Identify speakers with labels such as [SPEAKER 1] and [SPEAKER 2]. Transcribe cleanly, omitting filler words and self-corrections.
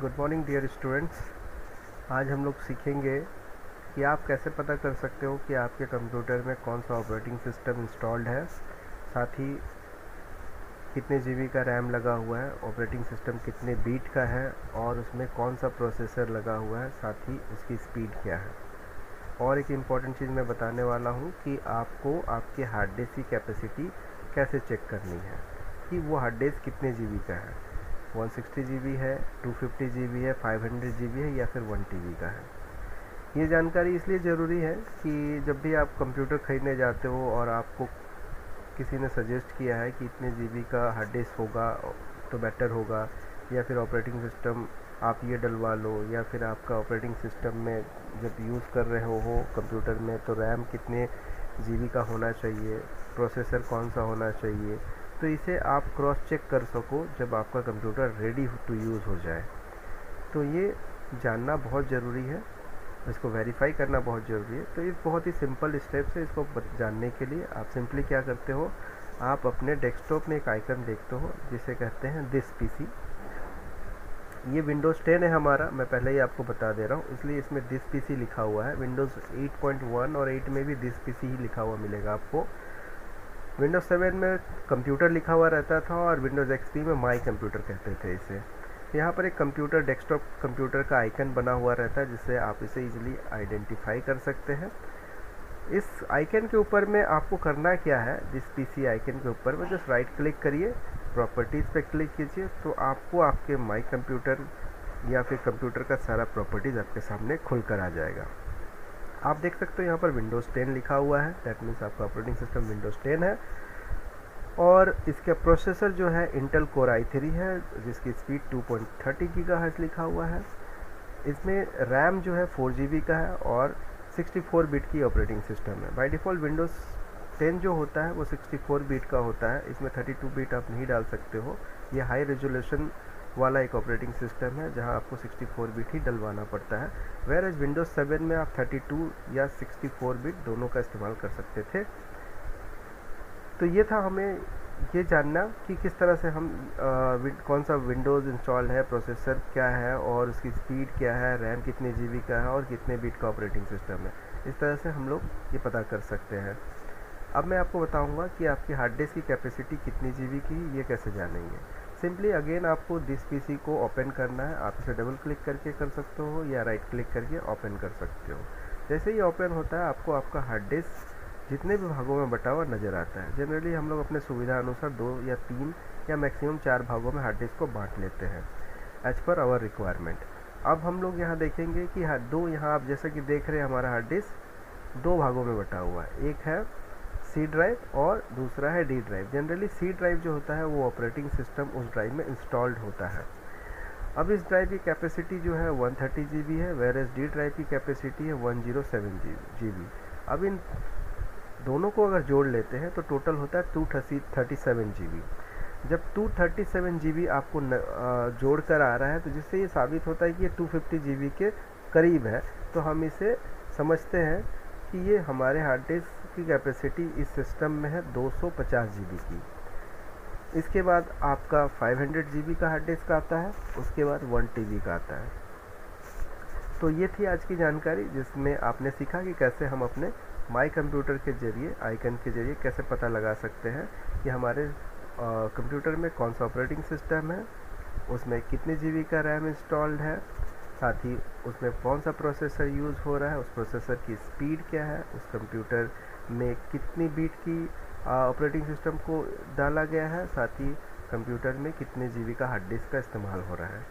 [SPEAKER 1] Good morning dear students. आज हम लोग सीखेंगे कि आप कैसे पता कर सकते हो कि आपके कंप्यूटर में कौन सा ऑपरेटिंग सिस्टम इंस्टॉल्ड है, साथ ही कितने जीबी का रैम लगा हुआ है, ऑपरेटिंग सिस्टम कितने बीट का है और उसमें कौन सा प्रोसेसर लगा हुआ है, साथ ही उसकी स्पीड क्या है। और एक इम्पॉर्टेंट चीज़ मैं बताने वाला हूँ कि आपको आपके हार्ड डिस्क की कैपेसिटी कैसे चेक करनी है कि वो हार्ड डिस्क कितने जीबी का है, 160 जीबी है, 250 जीबी है, 500 जीबी है या फिर 1 टीबी का है। ये जानकारी इसलिए ज़रूरी है कि जब भी आप कंप्यूटर ख़रीदने जाते हो और आपको किसी ने सजेस्ट किया है कि इतने जीबी का हार्ड डिस्क होगा तो बेटर होगा, या फिर ऑपरेटिंग सिस्टम आप ये डलवा लो, या फिर आपका ऑपरेटिंग सिस्टम में जब यूज़ कर रहे हो कंप्यूटर में तो रैम कितने जीबी का होना चाहिए, प्रोसेसर कौन सा होना चाहिए, तो इसे आप क्रॉस चेक कर सको जब आपका कंप्यूटर रेडी टू यूज़ हो जाए। तो ये जानना बहुत ज़रूरी है, इसको वेरीफाई करना बहुत ज़रूरी है। तो ये बहुत ही सिंपल स्टेप्स है। इसको जानने के लिए आप सिंपली क्या करते हो, आप अपने डेस्कटॉप में एक आइकन देखते हो जिसे कहते हैं दिस पीसी। ये विंडोज़ 10 है हमारा, मैं पहले ही आपको बता दे रहा हूँ, इसलिए इसमें दिस पीसी लिखा हुआ है। विंडोज़ 8.1 और 8 में भी दिस पीसी ही लिखा हुआ मिलेगा आपको। विंडोज़ 7 में कंप्यूटर लिखा हुआ रहता था और विंडोज़ एक्सपी में माई कंप्यूटर कहते थे इसे। यहाँ पर एक कंप्यूटर, डेस्कटॉप कंप्यूटर का आइकन बना हुआ रहता है जिससे आप इसे इजीली आइडेंटिफाई कर सकते हैं। इस आइकन के ऊपर में आपको करना क्या है, जिस पीसी आइकन के ऊपर में जस्ट राइट क्लिक करिए, प्रॉपर्टीज़ पे क्लिक कीजिए, तो आपको आपके माई कंप्यूटर या फिर कंप्यूटर का सारा प्रॉपर्टीज़ आपके सामने खुल कर आ जाएगा। आप देख सकते हो यहाँ पर विंडोज़ 10 लिखा हुआ है, दैट मीन्स आपका ऑपरेटिंग सिस्टम विंडोज़ 10 है और इसका प्रोसेसर जो है इंटेल कोर i3 है जिसकी स्पीड 2.30 गीगाहर्ट्ज़ लिखा हुआ है। इसमें रैम जो है 4 GB का है और 64 बिट की ऑपरेटिंग सिस्टम है। बाय डिफ़ॉल्ट विंडोज़ 10 जो होता है वो 64 बिट का होता है, इसमें 32 बिट आप नहीं डाल सकते हो। ये हाई रेजोल्यूशन वाला एक ऑपरेटिंग सिस्टम है जहां आपको 64 बिट ही डलवाना पड़ता है, वेयर एज विंडोज़ 7 में आप 32 या 64 बिट दोनों का इस्तेमाल कर सकते थे। तो ये था हमें ये जानना कि किस तरह से हम कौन सा विंडोज़ इंस्टॉल है, प्रोसेसर क्या है और उसकी स्पीड क्या है, रैम कितने जीबी का है और कितने बिट का ऑपरेटिंग सिस्टम है। इस तरह से हम लोग ये पता कर सकते हैं। अब मैं आपको बताऊंगा कि आपकी हार्ड डिस्क की कैपेसिटी कितनी जीबी की, ये कैसे जानेंगे। सिंपली अगेन आपको दिस पीसी को ओपन करना है। आप इसे डबल क्लिक करके कर सकते हो या राइट क्लिक करके ओपन कर सकते हो। जैसे ही ओपन होता है आपको आपका हार्ड डिस्क जितने भी भागों में बटा हुआ नज़र आता है। जनरली हम लोग अपने सुविधा अनुसार 2 या 3 या मैक्सिमम 4 भागों में हार्ड डिस्क को बांट लेते हैं एज पर आवर रिक्वायरमेंट। अब हम लोग यहाँ देखेंगे कि यहाँ आप जैसे कि देख रहे हैं हमारा हार्ड डिस्क 2 भागों में बटा हुआ है, एक है सी ड्राइव और दूसरा है D drive. Generally C drive जो होता है वो ऑपरेटिंग सिस्टम उस ड्राइव में इंस्टॉल्ड होता है। अब इस ड्राइव की कैपेसिटी जो है 130 GB है, वेयर एज डी ड्राइव की कैपेसिटी है 107 GB। अब इन दोनों को अगर जोड़ लेते हैं तो टोटल होता है 237 GB। जब 237 GB आपको जोड़ कर आ रहा है तो जिससे ये साबित होता है कि ये 250 GB के करीब है, तो हम इसे समझते हैं कि ये हमारे हार्ड डिस्क की कैपेसिटी इस सिस्टम में है 250 GB की। इसके बाद आपका 500 GB का हार्ड डिस्क आता है, उसके बाद 1 TB का आता है। तो ये थी आज की जानकारी जिसमें आपने सीखा कि कैसे हम अपने माई कंप्यूटर के जरिए, आइकन के जरिए कैसे पता लगा सकते हैं कि हमारे कंप्यूटर में कौन सा ऑपरेटिंग सिस्टम है, उसमें कितने जीबी का रैम इंस्टॉल्ड है, साथ ही उसमें कौन सा प्रोसेसर यूज़ हो रहा है, उस प्रोसेसर की स्पीड क्या है, उस कंप्यूटर में कितनी बीट की ऑपरेटिंग सिस्टम को डाला गया है, साथ ही कंप्यूटर में कितने जीबी का हार्ड डिस्क का इस्तेमाल हो रहा है।